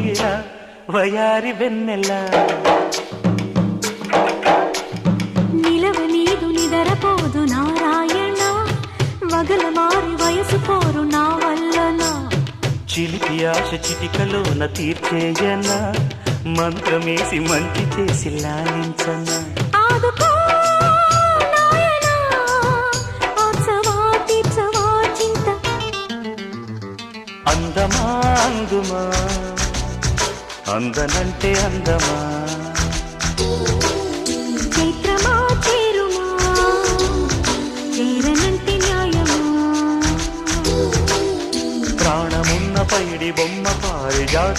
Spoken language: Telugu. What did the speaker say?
ఇలా వయారి వెన్నెల నిలవ నీదు నిదరపోదు నారాయణ వగల మారి వయసు పోరు నా వల్లన చిలిపి ఆశ చిటికలోన తీర్చేయన మంత్రమేసి మంచి చేసి లాలించన ఆదుకో నాయనా ఆచవా తీర్చవా చింత అందమా అందుమా అందనంటే అందమా చైత్రమా చేరుమా చేరనంటే న్యాయమా ప్రాణమున్న పైడి బొమ్మ పారిజాత